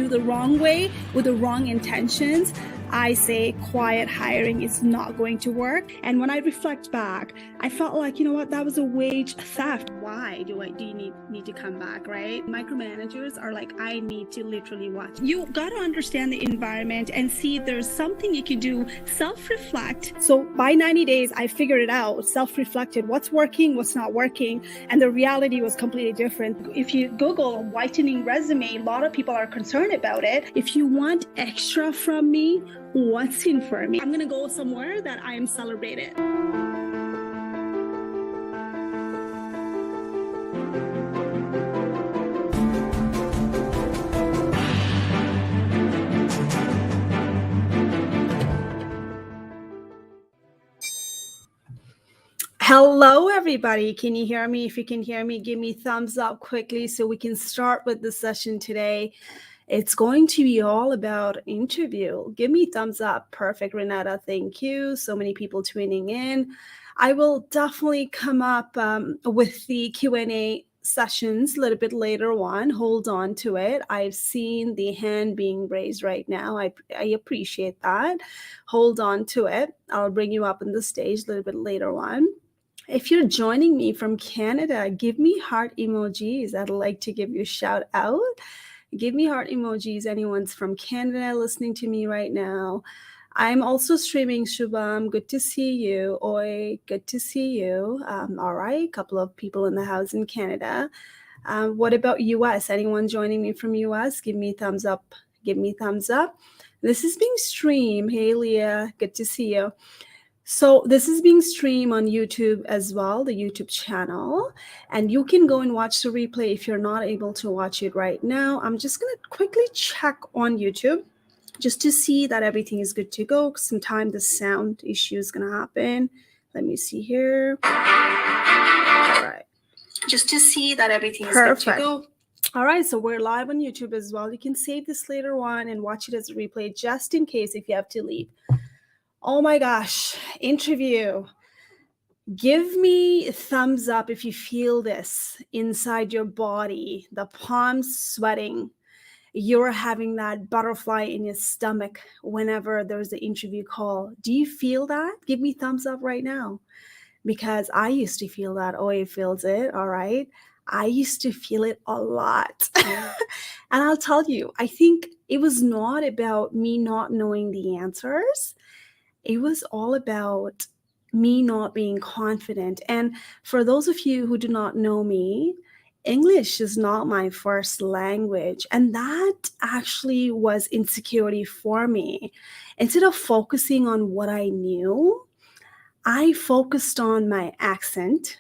the wrong way with the wrong intentions, I say quiet hiring is not going to work. And when I reflect back, I felt like, you know what, that was a wage theft. Why do you need to come back, right? Micromanagers are like, I need to literally watch. You got to understand the environment and see if there's something you can do, self-reflect. So by 90 days, I figured it out, self-reflected, what's working, what's not working. And the reality was completely different. If you Google whitening resume, a lot of people are concerned about it. If you want extra from me, what's in for me? I'm going to go somewhere that I am celebrated. Hello, everybody. Can you hear me? If you can hear me, give me thumbs up quickly so we can start with the session today. It's going to be all about interview. Give me thumbs up. Perfect, Renata. Thank you. So many people tuning in. I will definitely come up with the Q&A sessions a little bit later on. Hold on to it. I've seen the hand being raised right now. I appreciate that. Hold on to it. I'll bring you up on the stage a little bit later on. If you're joining me from Canada, give me heart emojis. I'd like to give you a shout out. Give me heart emojis. Anyone's from Canada listening to me right now. I'm also streaming, Shubham. Good to see you. Oi, good to see you. All right, a couple of people in the house in Canada. What about US? Anyone joining me from US? Give me thumbs up. Give me thumbs up. This is being streamed. Hey, Leah, good to see you. So this is being streamed on YouTube as well, the YouTube channel, and you can go and watch the replay if you're not able to watch it right now. I'm just going to quickly check on YouTube just to see that everything is good to go. Sometime the sound issue is going to happen. Let me see here. All right. Just to see that everything is good to go. All right, so we're live on YouTube as well. You can save this later on and watch it as a replay just in case if you have to leave. Oh my gosh, interview. Give me a thumbs up if you feel this inside your body, the palms sweating. You're having that butterfly in your stomach whenever there's an interview call. Do you feel that? Give me thumbs up right now, because I used to feel that. Oye feels it, all right? I used to feel it a lot. And I'll tell you, I think it was not about me not knowing the answers. It was all about me not being confident. And for those of you who do not know me, English is not my first language. And that actually was insecurity for me. Instead of focusing on what I knew, I focused on my accent,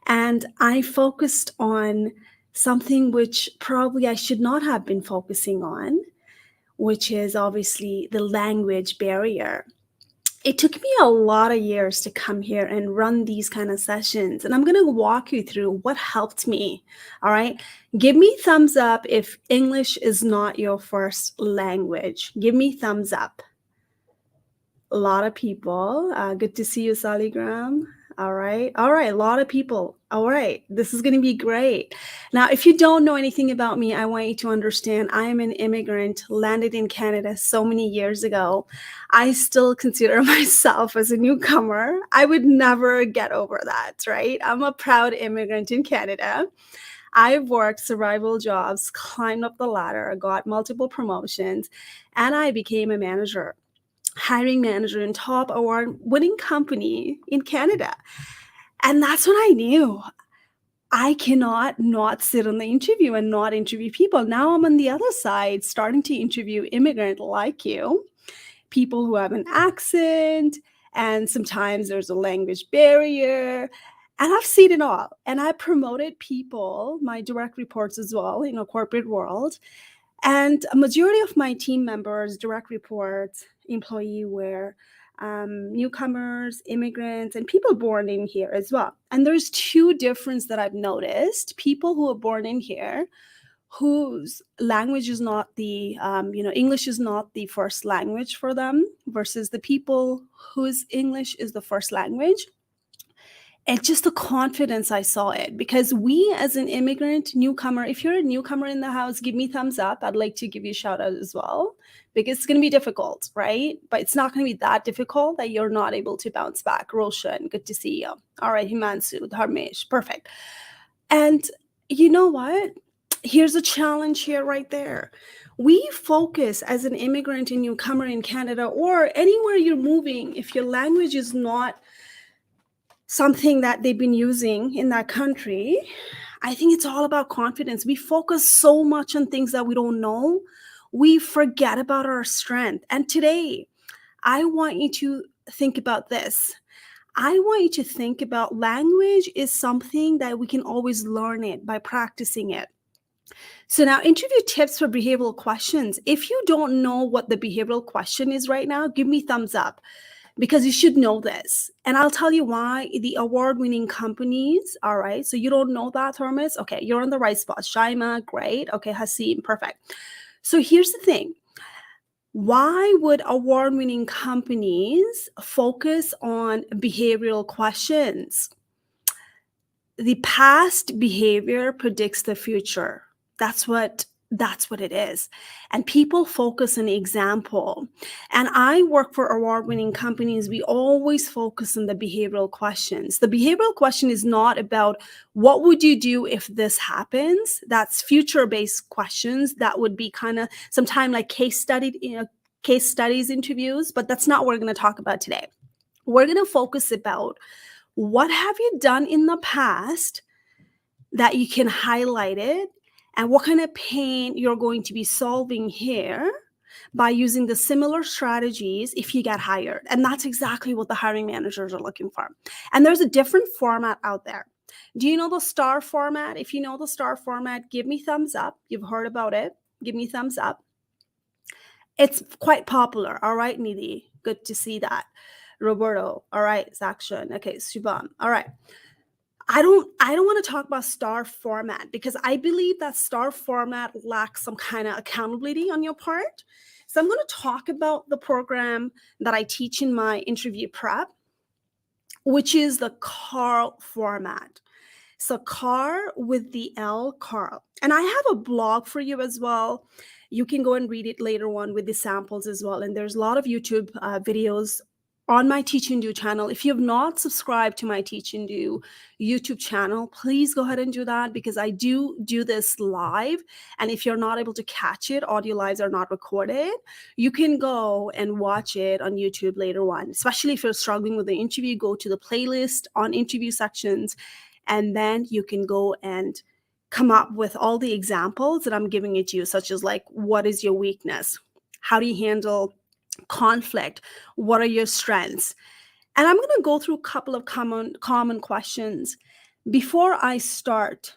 and I focused on something which probably I should not have been focusing on, which is obviously the language barrier. It took me a lot of years to come here and run these kind of sessions. And I'm going to walk you through what helped me. All right. Give me thumbs up if English is not your first language. Give me thumbs up. A lot of people. Good to see you, Saligram. All right. All right. A lot of people. All right. This is going to be great. Now, if you don't know anything about me, I want you to understand I am an immigrant, landed in Canada so many years ago. I still consider myself as a newcomer. I would never get over that, right? I'm a proud immigrant in Canada. I've worked survival jobs, climbed up the ladder, got multiple promotions, and I became a manager. Hiring manager in top award-winning company in Canada. And that's when I knew I cannot not sit on the interview and not interview people. Now I'm on the other side, starting to interview immigrant like you, people who have an accent, and sometimes there's a language barrier. And I've seen it all. And I promoted people, my direct reports as well, in a corporate world. And a majority of my team members, direct reports, employee were newcomers, immigrants, and people born in here as well. And there's two differences that I've noticed. People who are born in here, whose language is not the, English is not the first language for them, versus the people whose English is the first language. And just the confidence I saw it, because we as an immigrant newcomer, if you're a newcomer in the house, give me thumbs up. I'd like to give you a shout out as well, because it's going to be difficult, right? But it's not going to be that difficult that you're not able to bounce back. Roshan, good to see you. All right, Himansu, Dharmesh, perfect. And you know what? Here's a challenge here right there. We focus as an immigrant and newcomer in Canada or anywhere you're moving, if your language is not something that they've been using in that country, I think it's all about confidence. We focus so much on things that we don't know. We forget about our strength. And today, I want you to think about this. I want you to think about language is something that we can always learn it by practicing it. So now, interview tips for behavioral questions. If you don't know what the behavioral question is right now, give me thumbs up, because you should know this. And I'll tell you why. The award-winning companies, all right, so you don't know that, Thomas? Okay, you're on the right spot. Shaima, great. Okay, Hasim, perfect. So here's the thing. Why would award-winning companies focus on behavioral questions? The past behavior predicts the future. That's what it is. And people focus on example. And I work for award-winning companies. We always focus on the behavioral questions. The behavioral question is not about what would you do if this happens. That's future-based questions. That would be kind of sometime like case studies interviews, but that's not what we're going to talk about today. We're going to focus about what have you done in the past that you can highlight it, and what kind of pain you're going to be solving here by using the similar strategies if you get hired. And that's exactly what the hiring managers are looking for. And there's a different format out there. Do you know the STAR format? If you know the STAR format, give me thumbs up. You've heard about it. Give me thumbs up. It's quite popular. All right, Nidhi. Good to see that. Roberto. All right, Zakshan. Okay, Subham. All right. I don't want to talk about STAR format, because I believe that STAR format lacks some kind of accountability on your part. So I'm going to talk about the program that I teach in my interview prep, which is the CARL format. So CAR with the L, CARL. And I have a blog for you as well. You can go and read it later on with the samples as well. And there's a lot of YouTube videos on my Teach and Do channel. If you have not subscribed to my Teach and Do YouTube channel, please go ahead and do that, because I do this live. And if you're not able to catch it, audio lives are not recorded, you can go and watch it on YouTube later on. Especially if you're struggling with the interview, go to the playlist on interview sections, and then you can go and come up with all the examples that I'm giving it to you, such as like, what is your weakness? How do you handle conflict? What are your strengths? And I'm going to go through a couple of common questions. Before I start,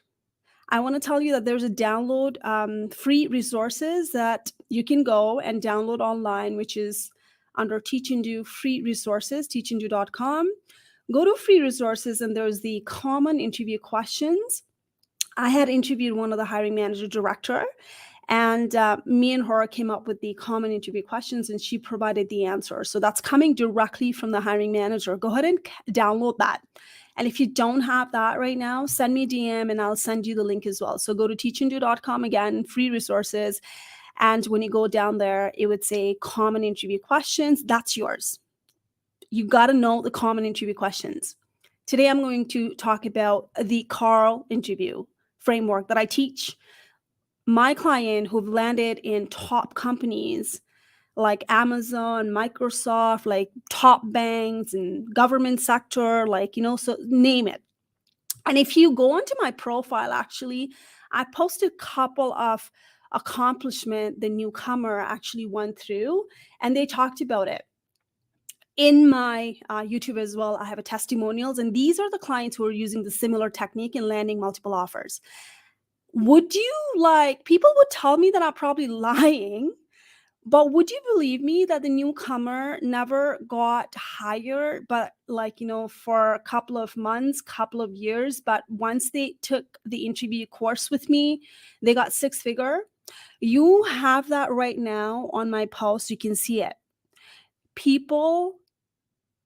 I want to tell you that there's a download free resources that you can go and download online, which is under Teach and Do free resources, teachanddo.com. Go to free resources, and there's the common interview questions. I had interviewed one of the hiring manager director, and me and her came up with the common interview questions, and she provided the answer. So that's coming directly from the hiring manager. Go ahead and download that. And if you don't have that right now, send me a DM and I'll send you the link as well. So go to teachanddo.com, again, free resources. And when you go down there, it would say common interview questions. That's yours. You got to know the common interview questions. Today, I'm going to talk about the CARL interview framework that I teach my client who've landed in top companies like Amazon, Microsoft, like top banks and government sector, like, so name it. And if you go onto my profile, actually, I posted a couple of accomplishment the newcomer actually went through, and they talked about it. In my YouTube as well, I have a testimonials, and these are the clients who are using the similar technique in landing multiple offers. Would you people would tell me that I'm probably lying, but would you believe me that the newcomer never got hired, but for a couple of months, couple of years, but once they took the interview course with me, they got 6-figure. You have that right now on my post. You can see it. People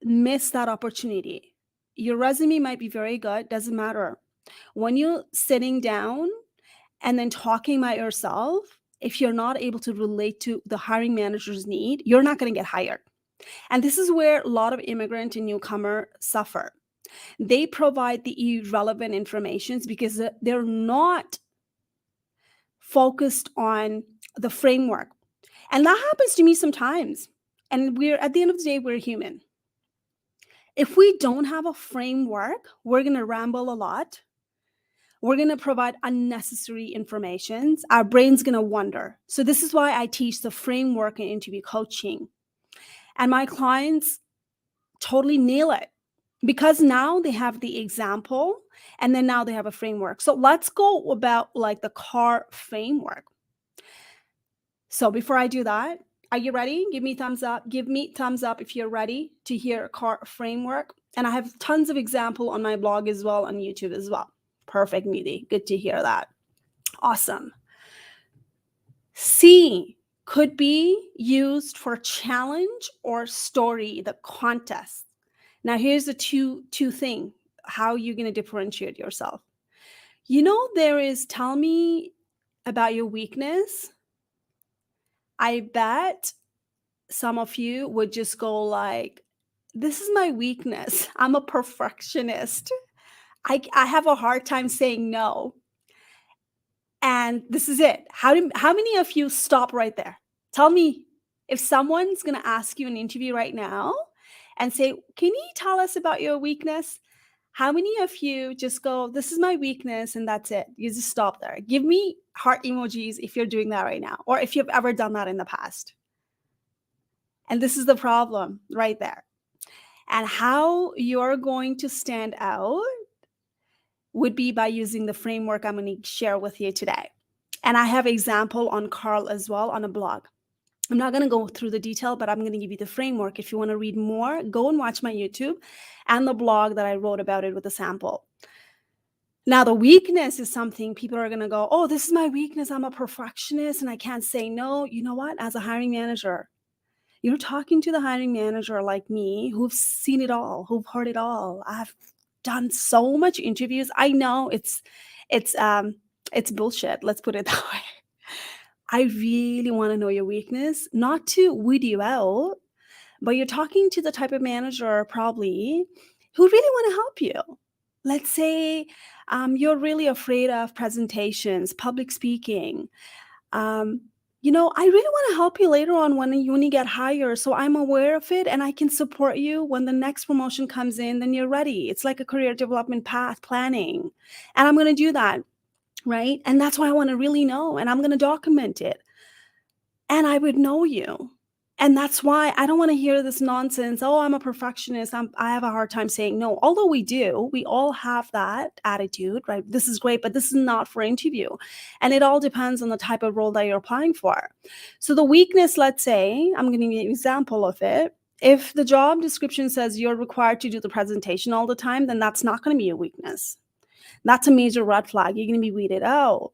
miss that opportunity. your resume might be very good, doesn't matter. When you're sitting down and then talking about yourself, if you're not able to relate to the hiring manager's need, you're not going to get hired. And this is where a lot of immigrant and newcomer suffer. They provide the irrelevant information because they're not focused on the framework. And that happens to me sometimes. And we're at the end of the day, we're human. If we don't have a framework, we're going to ramble a lot. We're going to provide unnecessary information. Our brain's going to wander. So this is why I teach the framework in interview coaching. And my clients totally nail it because now they have the example and then now they have a framework. So let's go about like the CAR framework. So before I do that, are you ready? Give me thumbs up. Give me thumbs up if you're ready to hear CAR framework. And I have tons of example on my blog as well, on YouTube as well. Perfect, Meaty. Good to hear that. Awesome. C could be used for challenge or story, the contest. Now, here's the two thing, how you're going to differentiate yourself. You know, there is tell me about your weakness. I bet some of you would just go like, this is my weakness. I'm a perfectionist. I have a hard time saying no. And this is it. How many of you stop right there? Tell me, if someone's going to ask you an interview right now and say, can you tell us about your weakness? How many of you just go, this is my weakness, and that's it? You just stop there. Give me heart emojis if you're doing that right now, or if you've ever done that in the past. And this is the problem right there. And how you're going to stand out would be by using the framework I'm going to share with you today. And I have example on Carl as well on a blog. I'm not going to go through the detail, but I'm going to give you the framework. If you want to read more, go and watch my YouTube and the blog that I wrote about it with a sample. Now, the weakness is something people are going to go, oh, this is my weakness. I'm a perfectionist and I can't say no. You know what? As a hiring manager, you're talking to the hiring manager like me, who've seen it all, who've heard it all. I've done so much interviews. I know it's bullshit. Let's put it that way. I really want to know your weakness, not to weed you out, but you're talking to the type of manager probably who really want to help you. Let's say you're really afraid of presentations, public speaking. You know, I really want to help you later on when you get hired. So I'm aware of it and I can support you when the next promotion comes in, then you're ready. It's like a career development path planning. And I'm going to do that. Right. And that's why I want to really know. And I'm going to document it. And I would know you. And that's why I don't want to hear this nonsense. Oh, I'm a perfectionist. I have a hard time saying no. Although we all have that attitude, right? This is great, but this is not for interview. And it all depends on the type of role that you're applying for. So the weakness, let's say, I'm going to give you an example of it. If the job description says you're required to do the presentation all the time, then that's not going to be a weakness. That's a major red flag. You're going to be weeded out.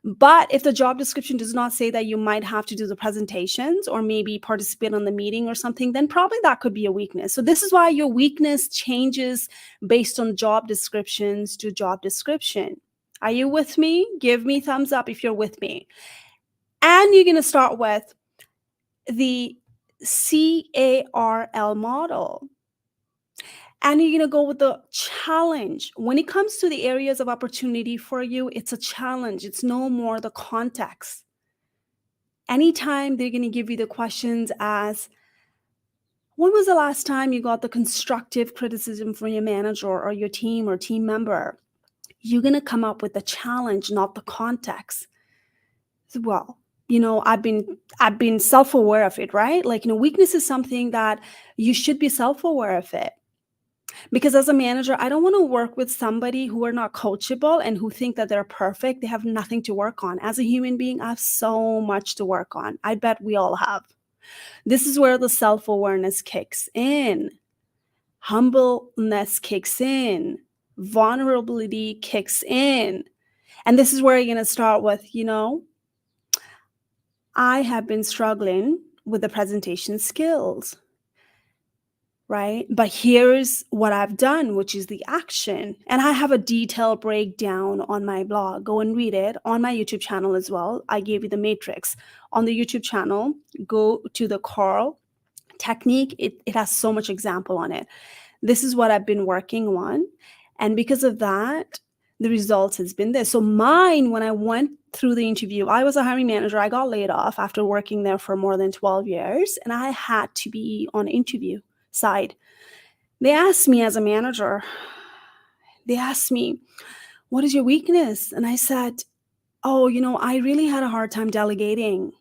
But if the job description does not say that you might have to do the presentations or maybe participate on the meeting or something, then probably that could be a weakness. So this is why your weakness changes based on job descriptions to job description. Are you with me? Give me thumbs up if you're with me. And you're going to start with the CARL model. And you're going to go with the challenge. When it comes to the areas of opportunity for you, it's a challenge. It's no more the context. Anytime they're going to give you the questions as, when was the last time you got the constructive criticism from your manager or your team or team member? You're going to come up with the challenge, not the context. Well, you know, I've been self-aware of it, right? Like, you know, weakness is something that you should be self-aware of it. Because as a manager, I don't want to work with somebody who are not coachable and who think that they're perfect. They have nothing to work on. As a human being, I have so much to work on. I bet we all have. This is where the self-awareness kicks in. Humbleness kicks in. Vulnerability kicks in. And this is where you're going to start with, you know, I have been struggling with the presentation skills. right? But here's what I've done, which is the action. And I have a detailed breakdown on my blog. Go and read it on my YouTube channel as well. I gave you the matrix. On the YouTube channel, go to the Carl technique. It has so much example on it. This is what I've been working on. And because of that, the results has been this. So mine, when I went through the interview, I was a hiring manager. I got laid off after working there for more than 12 years, and I had to be on interview side. They asked me as a manager, they asked me, what is your weakness? And I said, oh, I really had a hard time delegating.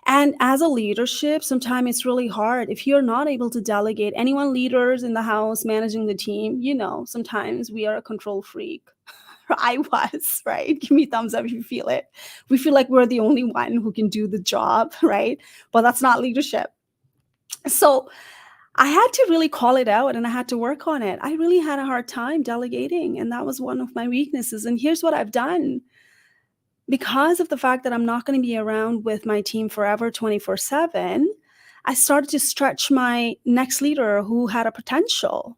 And as a leadership, sometimes it's really hard. If you're not able to delegate, anyone leaders in the house managing the team, sometimes we are a control freak. I was, right? Give me thumbs up if you feel it. We feel like we're the only one who can do the job, right? But that's not leadership. So I had to really call it out and I had to work on it. I really had a hard time delegating, and that was one of my weaknesses. And here's what I've done. Because of the fact that I'm not going to be around with my team forever 24/7, I started to stretch my next leader who had a potential.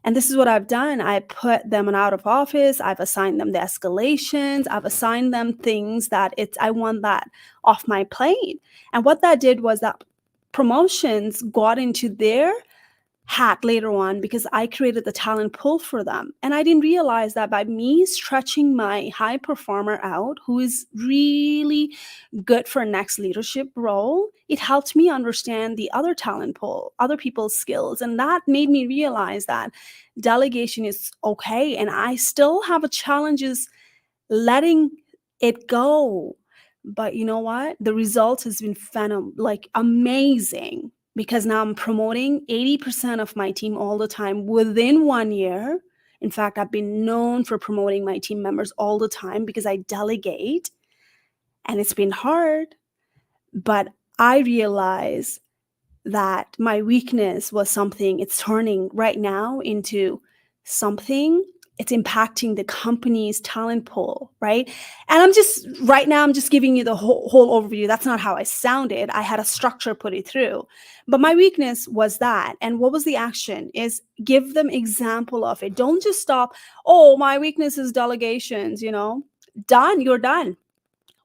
And this is what I've done. I put them out of office. I've assigned them the escalations. I've assigned them things that I want that off my plate. And what that did was that promotions got into their hat later on because I created the talent pool for them. And I didn't realize that by me stretching my high performer out, who is really good for next leadership role, it helped me understand the other talent pool, other people's skills. And that made me realize that delegation is okay. And I still have a challenges letting it go. But you know what? The result has been amazing. Because now I'm promoting 80% of my team all the time within 1 year. In fact, I've been known for promoting my team members all the time because I delegate, and it's been hard. But I realize that my weakness was something it's turning right now into something. It's impacting the company's talent pool, right? And I'm just giving you the whole overview. That's not how I sounded. I had a structure put it through. But my weakness was that. And what was the action is give them example of it. Don't just stop, oh, my weakness is delegations, done, you're done.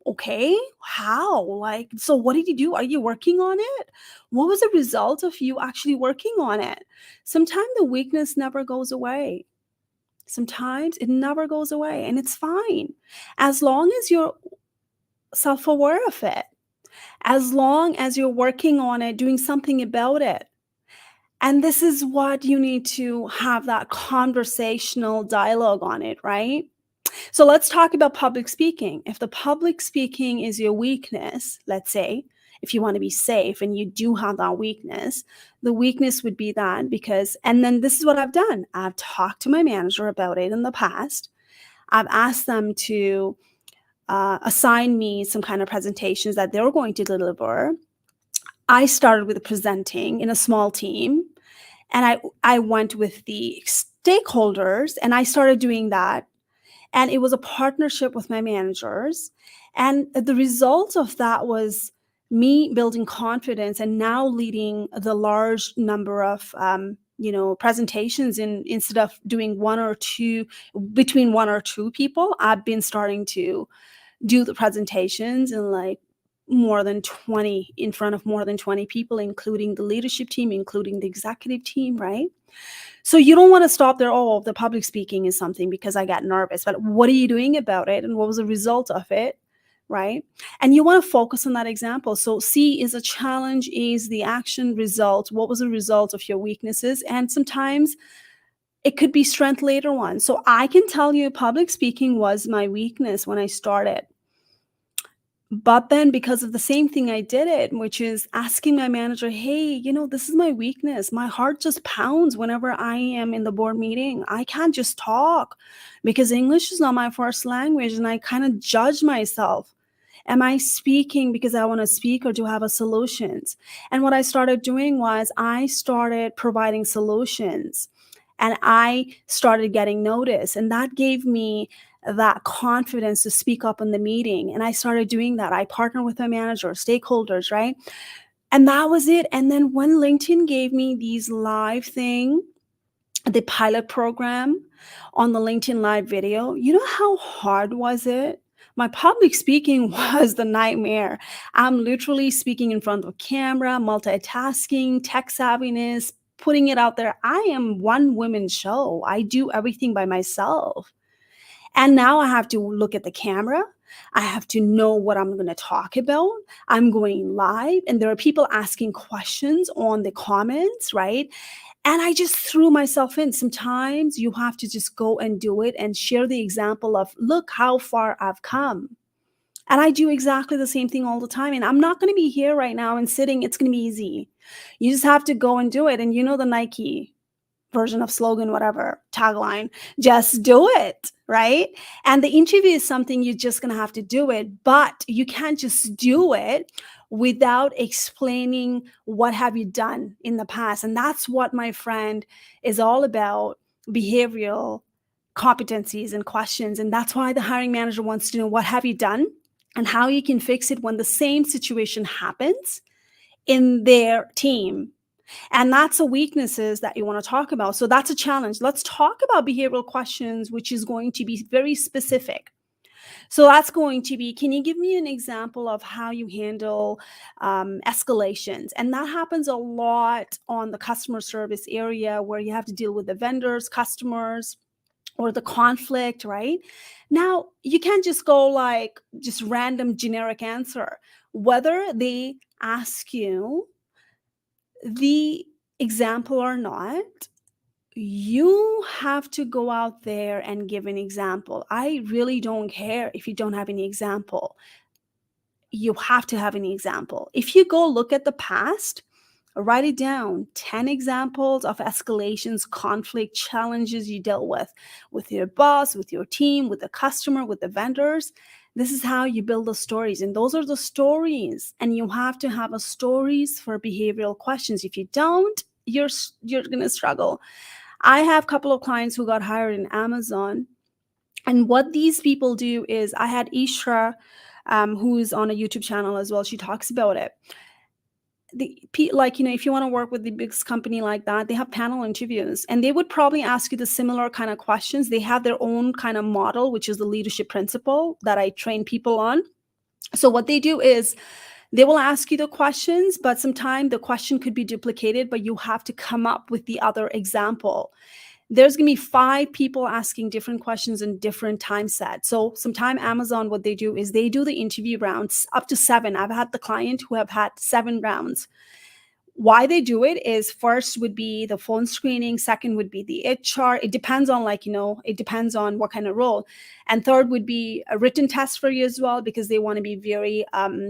Okay, how? So what did you do? Are you working on it? What was the result of you actually working on it? Sometimes the weakness never goes away. Sometimes it never goes away, and it's fine. As long as you're self-aware of it, as long as you're working on it, doing something about it. And this is what you need to have that conversational dialogue on it, right? So let's talk about public speaking. If the public speaking is your weakness, let's say, if you want to be safe and you do have that weakness, the weakness would be that and then this is what I've done. I've talked to my manager about it in the past. I've asked them to assign me some kind of presentations that they're going to deliver. I started with presenting in a small team, and I went with the stakeholders and I started doing that. And it was a partnership with my managers. And the result of that was me building confidence and now leading the large number of, presentations instead of doing between one or two people. I've been starting to do the presentations in in front of more than 20 people, including the leadership team, including the executive team, right? So you don't want to stop there. Oh, the public speaking is something because I got nervous, but what are you doing about it? And what was the result of it? Right? And you want to focus on that example. So C is a challenge, A is the action, result. What was the result of your weaknesses? And sometimes it could be strength later on. So I can tell you public speaking was my weakness when I started. But then because of the same thing I did it, which is asking my manager, hey, this is my weakness. My heart just pounds whenever I am in the board meeting. I can't just talk because English is not my first language. And I kind of judge myself. Am I speaking because I want to speak, or do I have a solutions? And what I started doing was I started providing solutions, and I started getting noticed. And that gave me that confidence to speak up in the meeting. And I started doing that. I partner with my manager, stakeholders, right? And that was it. And then when LinkedIn gave me these live thing, the pilot program on the LinkedIn live video, you know how hard was it? My public speaking was the nightmare. I'm literally speaking in front of a camera, multitasking, tech savviness, putting it out there. I am one woman show. I do everything by myself. And now I have to look at the camera. I have to know what I'm going to talk about. I'm going live, and there are people asking questions on the comments, right? And I just threw myself in. Sometimes you have to just go and do it and share the example of, look how far I've come. And I do exactly the same thing all the time. And I'm not going to be here right now and sitting. It's going to be easy. You just have to go and do it. And you know the Nike version of slogan, whatever, tagline, just do it, right? And the interview is something you're just going to have to do it, but you can't just do it without explaining what have you done in the past. And that's what, my friend, is all about: behavioral competencies and questions. And that's why the hiring manager wants to know what have you done and how you can fix it when the same situation happens in their team. And that's the weaknesses that you want to talk about. So that's a challenge. Let's talk about behavioral questions, which is going to be very specific. So that's going to be, can you give me an example of how you handle escalations? And that happens a lot on the customer service area, where you have to deal with the vendors, customers, or the conflict, right? Now, you can't just go like just random generic answer. Whether they ask you the example or not, you have to go out there and give an example. I really don't care if you don't have any example. You have to have an example. If you go look at the past, write it down: 10 examples of escalations, conflict, challenges you dealt with your boss, with your team, with the customer, with the vendors. This is how you build the stories. And those are the stories. And you have to have a stories for behavioral questions. If you don't, you're going to struggle. I have a couple of clients who got hired in Amazon. And what these people do is, I had Ishra, who's on a YouTube channel as well. She talks about it. Like, if you want to work with the biggest company like that, they have panel interviews, and they would probably ask you the similar kind of questions. They have their own kind of model, which is the leadership principle that I train people on. So what they do is, they will ask you the questions, but sometimes the question could be duplicated, but you have to come up with the other example. There's going to be 5 people asking different questions in different time sets. So sometime Amazon, what they do is they do the interview rounds up to 7. I've had the client who have had 7 rounds. Why they do it is, first would be the phone screening, second would be the HR. It depends on it depends on what kind of role. And third would be a written test for you as well, because they want to be very,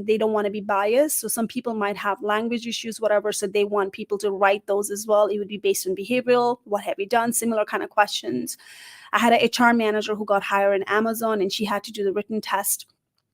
they don't want to be biased. So some people might have language issues, whatever. So they want people to write those as well. It would be based on behavioral. What have you done? Similar kind of questions. I had an HR manager who got hired in Amazon, and she had to do the written test.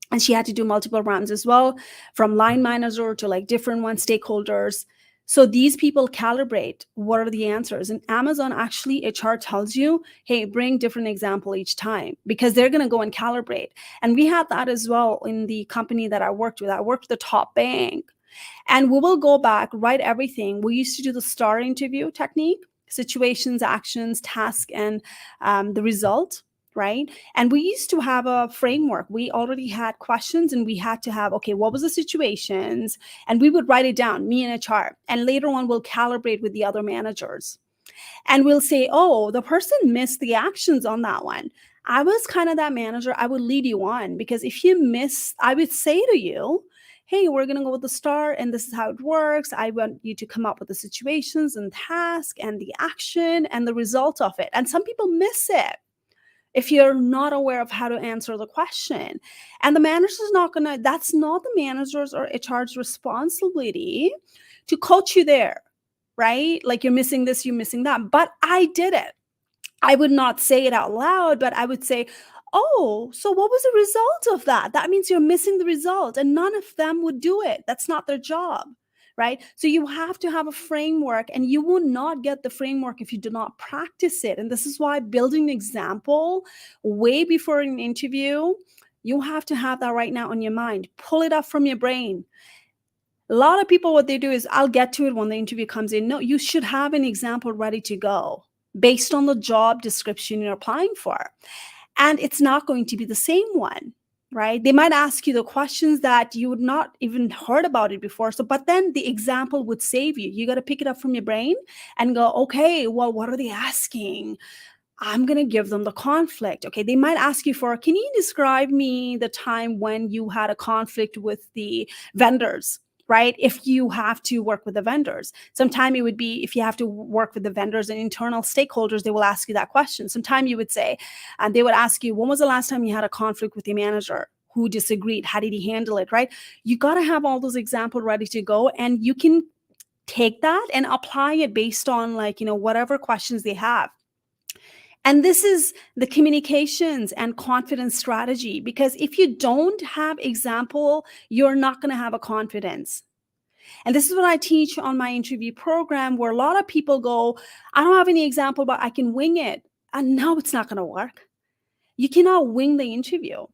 And she had to do multiple rounds as well, from line manager to like different ones, stakeholders. So these people calibrate what are the answers. And Amazon, actually, HR tells you, hey, bring different example each time, because they're going to go and calibrate. And we had that as well in the company that I worked with. I worked with the top bank, and we will go back, write everything. We used to do the STAR interview technique: situations, actions, task, and the result. Right. And we used to have a framework. We already had questions, and we had to have, okay, what was the situations? And we would write it down, me and HR. And later on, we'll calibrate with the other managers. And we'll say, oh, the person missed the actions on that one. I was kind of that manager. I would lead you on, because if you miss, I would say to you, hey, we're going to go with the STAR, and this is how it works. I want you to come up with the situations and task and the action and the result of it. And some people miss it if you're not aware of how to answer the question. And the manager's not going to, that's not the manager's or HR's responsibility to coach you there, right? Like, you're missing this, you're missing that. But I did it. I would not say it out loud, but I would say, oh, so what was the result of that? That means you're missing the result. And none of them would do it. That's not their job. Right? So you have to have a framework, and you will not get the framework if you do not practice it. And this is why building an example way before an interview, you have to have that right now on your mind. Pull it up from your brain. A lot of people, what they do is, I'll get to it when the interview comes in. No, you should have an example ready to go based on the job description you're applying for. And it's not going to be the same one, right? They might ask you the questions that you would not even heard about it before. So, but then the example would save you. You got to pick it up from your brain and go, okay, well, what are they asking? I'm going to give them the conflict. Okay. They might ask you for, can you describe me the time when you had a conflict with the vendors? Right? If you have to work with the vendors, sometime it would be, if you have to work with the vendors and internal stakeholders, they will ask you that question. Sometime you would say, and they would ask you, when was the last time you had a conflict with your manager? Who disagreed? How did he handle it? Right? You got to have all those examples ready to go, and you can take that and apply it based on, like, whatever questions they have. And this is the communications and confidence strategy, because if you don't have example, you're not going to have a confidence. And this is what I teach on my interview program, where a lot of people go, I don't have any example, but I can wing it. And no, it's not going to work. You cannot wing the interview.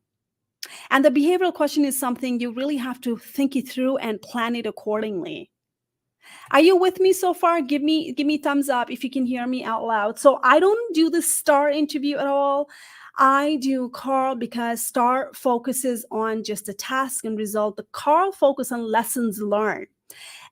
And the behavioral question is something you really have to think it through and plan it accordingly. Are you with me so far? Give me thumbs up if you can hear me out loud. So I don't do the STAR interview at all. I do Carl, because STAR focuses on just the task and result. The Carl focus on lessons learned.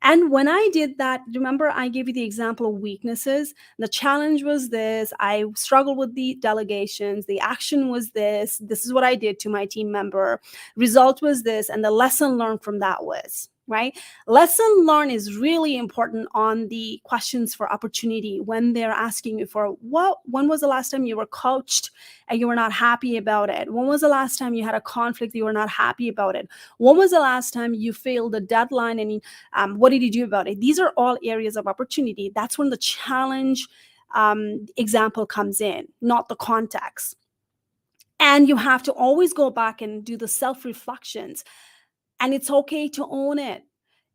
And when I did that, remember I gave you the example of weaknesses. The challenge was this. I struggled with the delegations. The action was this. This is what I did to my team member. Result was this. And the lesson learned from that was, right? Lesson learned is really important on the questions for opportunity when they're asking you for, when was the last time you were coached and you were not happy about it? When was the last time you had a conflict you were not happy about it? When was the last time you failed a deadline and what did you do about it? These are all areas of opportunity. That's when the challenge example comes in, not the context. And you have to always go back and do the self-reflections. And it's okay to own it.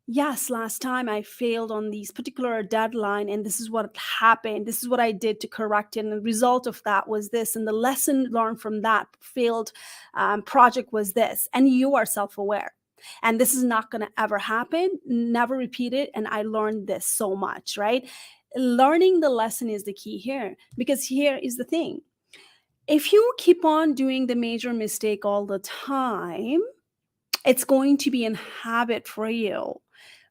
Yes, last time I failed on these particular deadline, and this is what happened. This is what I did to correct it. And the result of that was this. And the lesson learned from that failed project was this. And you are self-aware. And this is not going to ever happen. Never repeat it. And I learned this so much, right? Learning the lesson is the key here, because here is the thing. If you keep on doing the major mistake all the time, it's going to be a habit for you.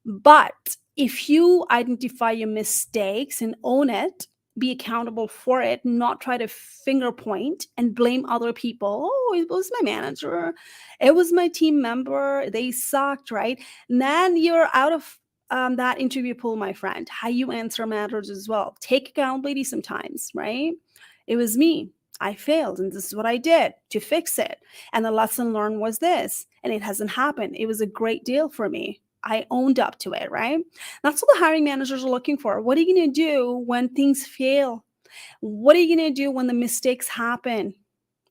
But if you identify your mistakes and own it, be accountable for it, not try to finger point and blame other people. Oh, it was my manager. It was my team member. They sucked, right? And then you're out of that interview pool, my friend. How you answer matters as well. Take accountability sometimes, right? It was me. I failed, and this is what I did to fix it. And the lesson learned was this, and it hasn't happened. It was a great deal for me. I owned up to it, right? That's what the hiring managers are looking for. What are you going to do when things fail? What are you going to do when the mistakes happen,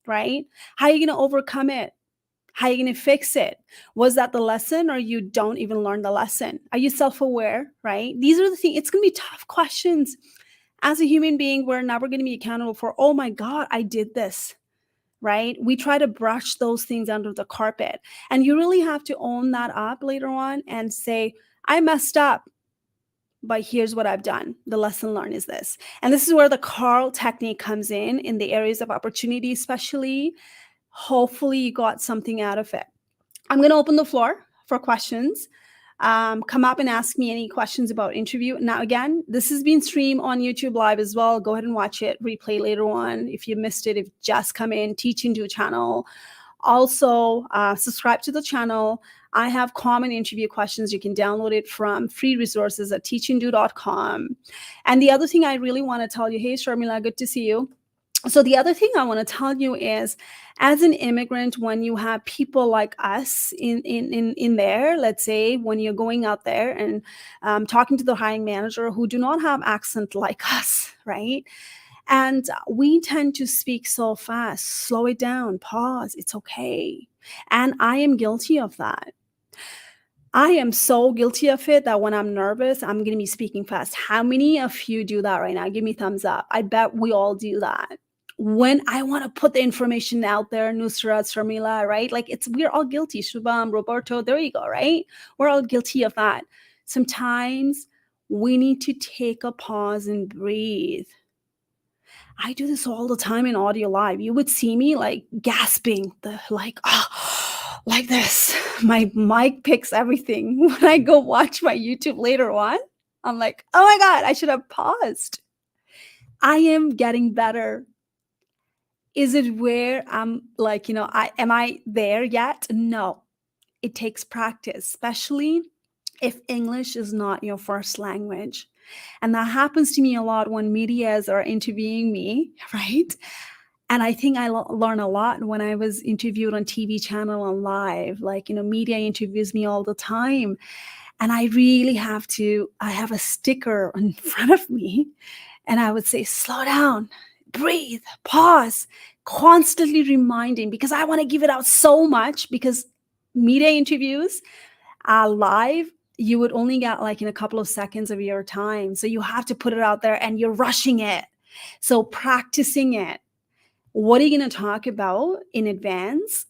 right? How are you going to overcome it? How are you going to fix it? Was that the lesson, or you don't even learn the lesson? Are you self-aware, right? These are the things. It's going to be tough questions. As a human being, we're never going to be accountable for, oh my God, I did this, right? We try to brush those things under the carpet. And you really have to own that up later on and say, I messed up, but here's what I've done. The lesson learned is this. And this is where the Carl technique comes in the areas of opportunity, especially. Hopefully you got something out of it. I'm going to open the floor for questions. Come up and ask me any questions about interview. Now, again, this has been streamed on YouTube Live as well. Go ahead and watch it, replay later on. If you missed it, if just come in, teach into a channel. Also, subscribe to the channel. I have common interview questions. You can download it from free resources at teachanddo.com. And the other thing I really want to tell you, hey, Sharmila, good to see you. So the other thing I want to tell you is, as an immigrant, when you have people like us in there, let's say when you're going out there and talking to the hiring manager who do not have accent like us, right? And we tend to speak so fast. Slow it down, pause, it's okay. And I am guilty of that. I am so guilty of it that when I'm nervous, I'm going to be speaking fast. How many of you do that right now? Give me thumbs up. I bet we all do that. when I want to put the information out there, Nusrat, Sharmila, right? Like we're all guilty. Shubham, Roberto, there you go, right? We're all guilty of that. Sometimes we need to take a pause and breathe. I do this all the time in audio live. You would see me like gasping, like this. My mic picks everything. When I go watch my YouTube later on, I'm like, oh my God, I should have paused. I am getting better. Is it where I'm like, am I there yet? No, it takes practice, especially if English is not your first language. And that happens to me a lot when medias are interviewing me, right? And I think I learn a lot when I was interviewed on TV channel and live. Like, media interviews me all the time. And I have a sticker in front of me. And I would say, slow down, breathe, pause, constantly reminding, because I want to give it out so much, because media interviews are live. You would only get like in a couple of seconds of your time. So you have to put it out there and you're rushing it. So practicing it. What are you going to talk about in advance?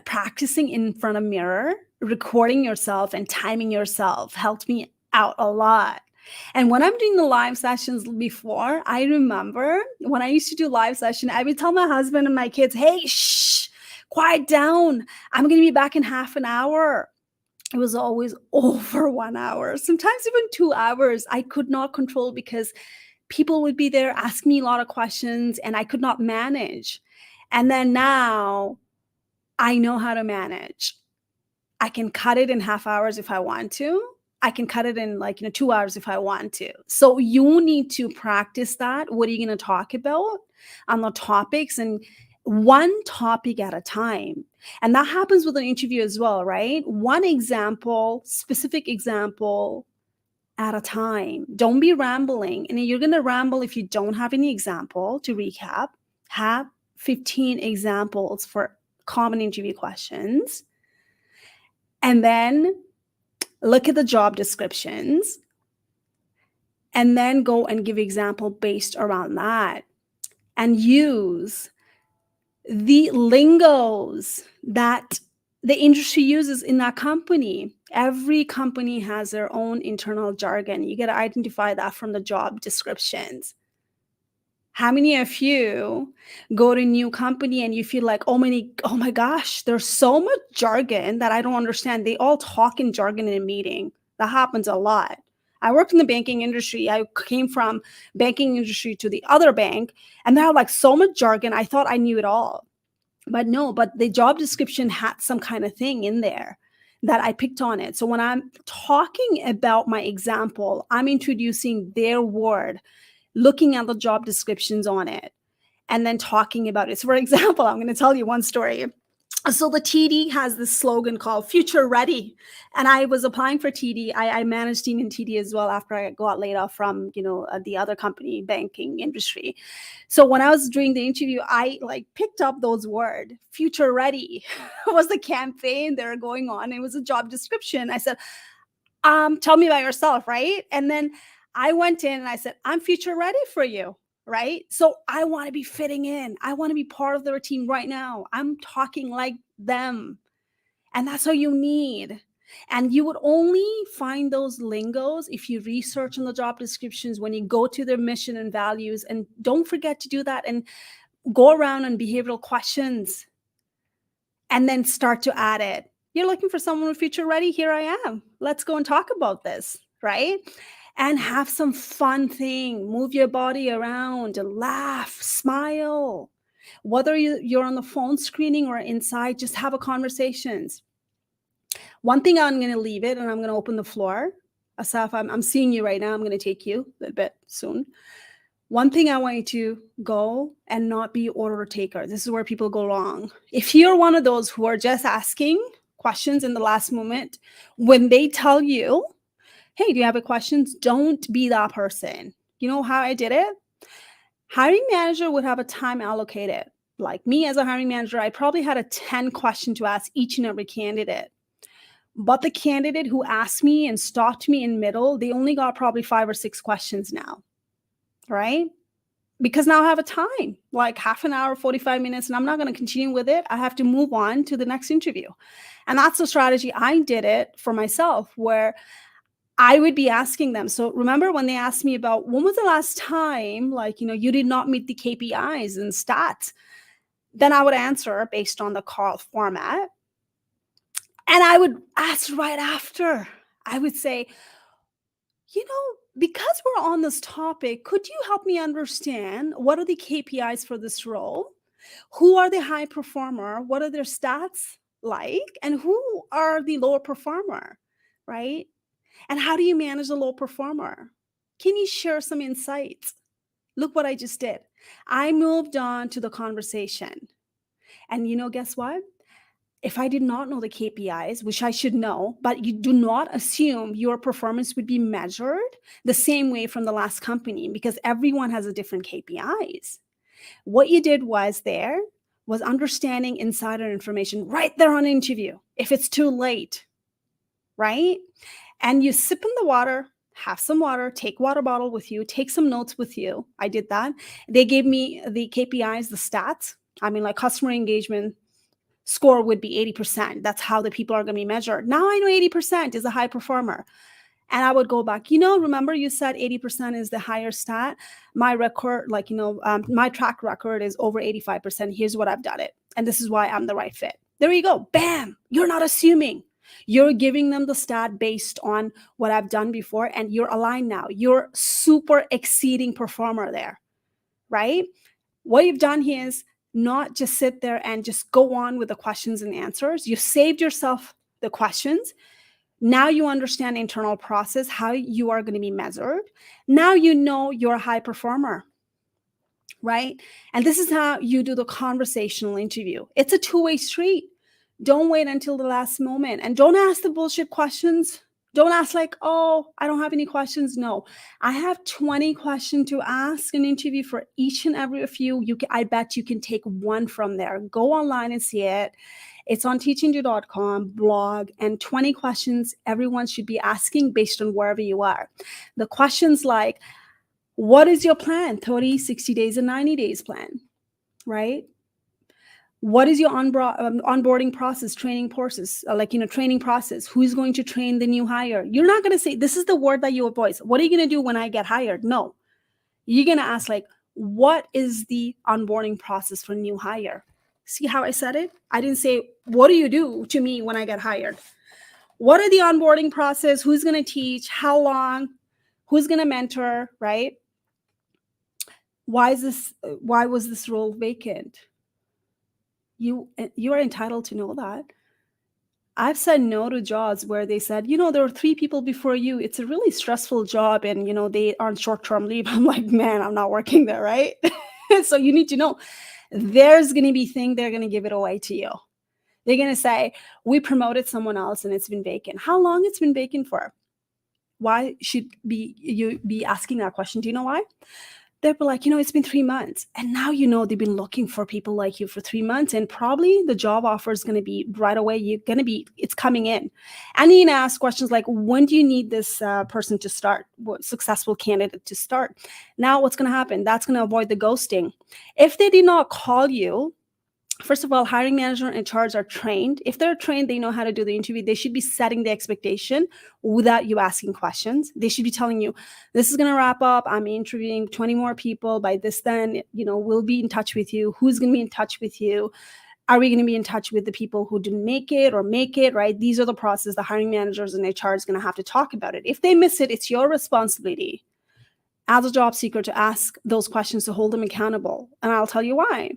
Practicing in front of mirror, recording yourself and timing yourself helped me out a lot. And when I'm doing the live sessions before, I remember when I used to do live session, I would tell my husband and my kids, hey, shh, quiet down. I'm going to be back in half an hour. It was always over 1 hour, sometimes even 2 hours. I could not control because people would be there asking me a lot of questions and I could not manage. And then now I know how to manage. I can cut it in half hours if I want to. I can cut it in 2 hours if I want to. So you need to practice that. What are you going to talk about on the topics, and one topic at a time. And that happens with an interview as well, right? One example, specific example at a time. Don't be rambling. And you're going to ramble if you don't have any example. To recap, have 15 examples for common interview questions. And then look at the job descriptions. And then go and give example based around that. And use the lingos that the industry uses in that company. Every company has their own internal jargon. You got to identify that from the job descriptions. How many of you go to a new company and you feel like, oh my gosh, there's so much jargon that I don't understand. They all talk in jargon in a meeting. That happens a lot. I worked in the banking industry. I came from banking industry to the other bank, and they had like so much jargon. I thought I knew it all. But no, but the job description had some kind of thing in there that I picked on it. So when I'm talking about my example, I'm introducing their word, looking at the job descriptions on it, and then talking about it. So for example, I'm going to tell you one story. So the TD has this slogan called Future Ready. And I was applying for TD. I managed team in TD as well after I got laid off from, the other company, banking industry. So when I was doing the interview, I picked up those words. Future Ready was the campaign they were going on. It was a job description. I said, tell me about yourself, right? And then I went in and I said, I'm future ready for you. Right? So I want to be fitting in. I want to be part of their team right now. I'm talking like them. And that's all you need. And you would only find those lingos if you research on the job descriptions, when you go to their mission and values. And don't forget to do that and go around on behavioral questions and then start to add it. You're looking for someone with future ready? Here I am. Let's go and talk about this, right? And have some fun thing. Move your body around, laugh, smile. Whether you're on the phone screening or inside, just have a conversations. One thing, I'm going to leave it and I'm going to open the floor. Asaf, I'm seeing you right now. I'm going to take you a little bit soon. One thing I want you to go and not be order taker. This is where people go wrong. If you're one of those who are just asking questions in the last moment, when they tell you, hey, do you have a questions? Don't be that person. You know how I did it? Hiring manager would have a time allocated. Like me as a hiring manager, I probably had a 10 question to ask each and every candidate. But the candidate who asked me and stopped me in middle, they only got probably 5 or 6 questions now, right? because now I have a time, like half an hour, 45 minutes, and I'm not going to continue with it. I have to move on to the next interview. And that's the strategy I did it for myself, where I would be asking them. So remember when they asked me about when was the last time, like, you did not meet the KPIs and stats, then I would answer based on the call format. And I would ask right after. I would say, because we're on this topic, could you help me understand what are the KPIs for this role? Who are the high performer? What are their stats like? And who are the lower performer? Right? And how do you manage a low performer? Can you share some insights? Look what I just did. I moved on to the conversation. And guess what? If I did not know the KPIs, which I should know, but you do not assume your performance would be measured the same way from the last company, because everyone has a different KPIs. What you did was understanding insider information right there on interview. If it's too late, right? And you sip in the water, have some water, take water bottle with you, take some notes with you. I did that. They gave me the KPIs, the stats. I mean, like customer engagement score would be 80%. That's how the people are going to be measured. Now I know 80% is a high performer. And I would go back, remember you said 80% is the higher stat. My record, my track record is over 85%. Here's what I've done it. And this is why I'm the right fit. There you go. Bam. You're not assuming. You're giving them the stat based on what I've done before, and you're aligned now. You're super exceeding performer there, right? What you've done here is not just sit there and just go on with the questions and answers. You saved yourself the questions. Now you understand internal process, how you are going to be measured. Now you know you're a high performer, right? And this is how you do the conversational interview. It's a two-way street. Don't wait until the last moment. And don't ask the bullshit questions. Don't ask like, oh, I don't have any questions. No, I have 20 questions to ask an interview for each and every of you. I bet you can take one from there. Go online and see it. It's on teachingyou.com blog, and 20 questions everyone should be asking based on wherever you are. The questions like, what is your plan? 30, 60 days, and 90 days plan, right? What is your onboarding process, training process, training process? Who's going to train the new hire? You're not going to say, this is the word that you avoid. What are you going to do when I get hired? No, you're going to ask like, what is the onboarding process for new hire? See how I said it? I didn't say, what do you do to me when I get hired? What are the onboarding process? Who's going to teach? How long? Who's going to mentor, right? Why was this role vacant? You are entitled to know that. I've said no to jobs where they said, there were 3 people before you. It's a really stressful job and, they are on short-term leave. I'm like, man, I'm not working there, right? So you need to know there's going to be things they're going to give it away to you. They're going to say, we promoted someone else and it's been vacant. How long it's been vacant for? Why should you be asking that question? Do you know why? They'll be like, it's been 3 months. And now, they've been looking for people like you for 3 months. And probably the job offer is going to be right away. It's coming in. And you can ask questions like, when do you need this person to start? What successful candidate to start? Now, what's going to happen? That's going to avoid the ghosting. If they did not call you, first of all, hiring manager and HR are trained. If they're trained, they know how to do the interview. They should be setting the expectation without you asking questions. They should be telling you, this is going to wrap up. I'm interviewing 20 more people by this then, we'll be in touch with you. Who's going to be in touch with you? Are we going to be in touch with the people who didn't make it, right? These are the process the hiring managers and HR is going to have to talk about it. If they miss it, it's your responsibility as a job seeker to ask those questions, to hold them accountable. And I'll tell you why.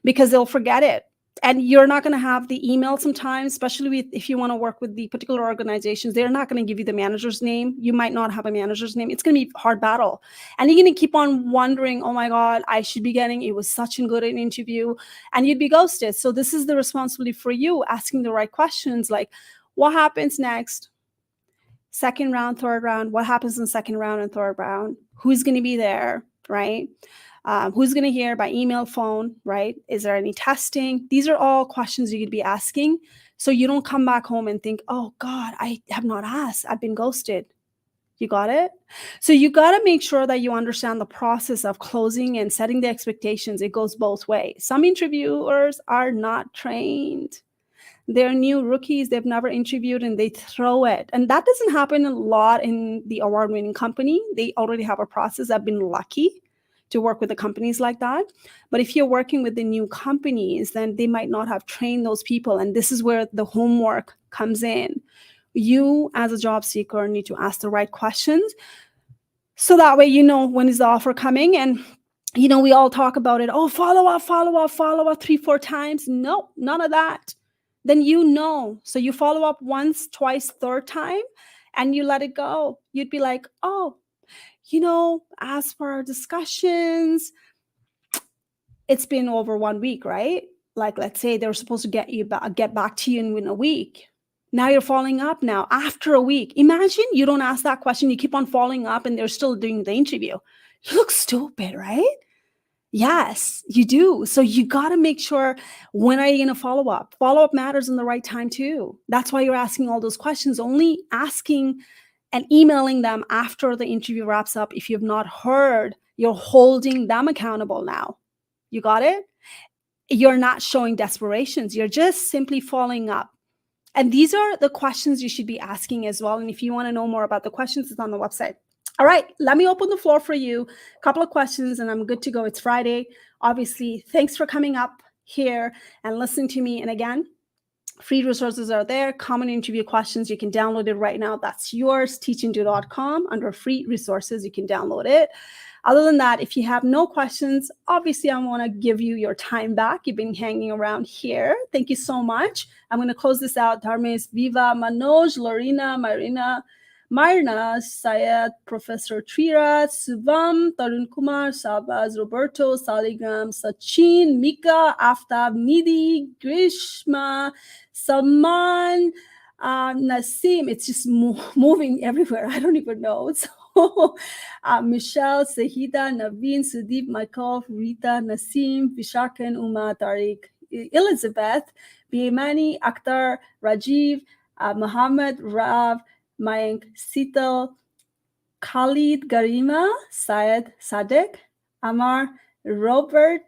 Because they'll forget it. And you're not going to have the email sometimes, especially if you want to work with the particular organizations. They're not going to give you the manager's name. You might not have a manager's name. It's going to be a hard battle. And you're going to keep on wondering, oh my God, I should be getting, it was such a good interview. And you'd be ghosted. So this is the responsibility for you, asking the right questions like, what happens next? Second round, third round, what happens in second round and third round? Who's going to be there, right? Who's going to hear by email, phone, right? Is there any testing? These are all questions you could be asking. So you don't come back home and think, oh God, I have not asked. I've been ghosted. You got it? So you got to make sure that you understand the process of closing and setting the expectations. It goes both ways. Some interviewers are not trained. They're new rookies. They've never interviewed and they throw it. And that doesn't happen a lot in the award-winning company. They already have a process. I've been lucky to work with the companies like that. But if you're working with the new companies, then they might not have trained those people. And this is where the homework comes in. You, as a job seeker, need to ask the right questions. So that way, you know, when is the offer coming? And, you know, we all talk about it. Oh, follow up 3-4 times. No, none of that. Then you know. So you follow up once, twice, third time, and you let it go. You'd be like, oh, you know, as per our discussions, it's been over 1 week, right? Like, let's say they're supposed to get back to you in a week. Now you're following up now after a week. Imagine you don't ask that question. You keep on following up and they're still doing the interview. You look stupid, right? Yes, you do. So you got to make sure, when are you going to follow up? Follow up matters in the right time too. That's why you're asking all those questions. Only asking and emailing them after the interview wraps up. If you've not heard, you're holding them accountable now. You got it? You're not showing desperations. You're just simply following up. And these are the questions you should be asking as well. And if you want to know more about the questions, it's on the website. All right, let me open the floor for you. A couple of questions and I'm good to go. It's Friday. Obviously, thanks for coming up here and listening to me. And again, free resources are there. Common interview questions. You can download it right now. That's yours, teachingdo.com. Under free resources, you can download it. Other than that, if you have no questions, obviously I want to give you your time back. You've been hanging around here. Thank you so much. I'm going to close this out. Dharmesh, Viva, Manoj, Lorena, Marina, Syed, Professor Trira, Subham, Tarun Kumar, Sabaz, Roberto, Saligam, Sachin, Mika, Aftab, Nidhi, Grishma, Salman, Nasim. It's just moving everywhere. I don't even know. So Michelle, Sahida, Naveen, Sudeep, Michael, Rita, Nasim, Vishakan, Uma, Tariq, Elizabeth, Biemani, Akhtar, Rajiv, Muhammad, Rav, Mayank, Sital, Khalid, Garima, Syed, Sadek, Amar, Robert,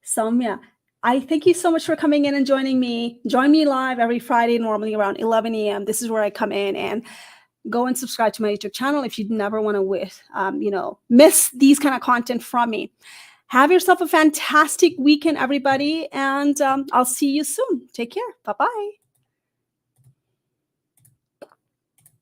Soumya. I thank you so much for coming in and joining me. Join me live every Friday, normally around 11 a.m. This is where I come in, and go and subscribe to my YouTube channel if you never want to miss these kind of content from me. Have yourself a fantastic weekend, everybody, and I'll see you soon. Take care. Bye-bye.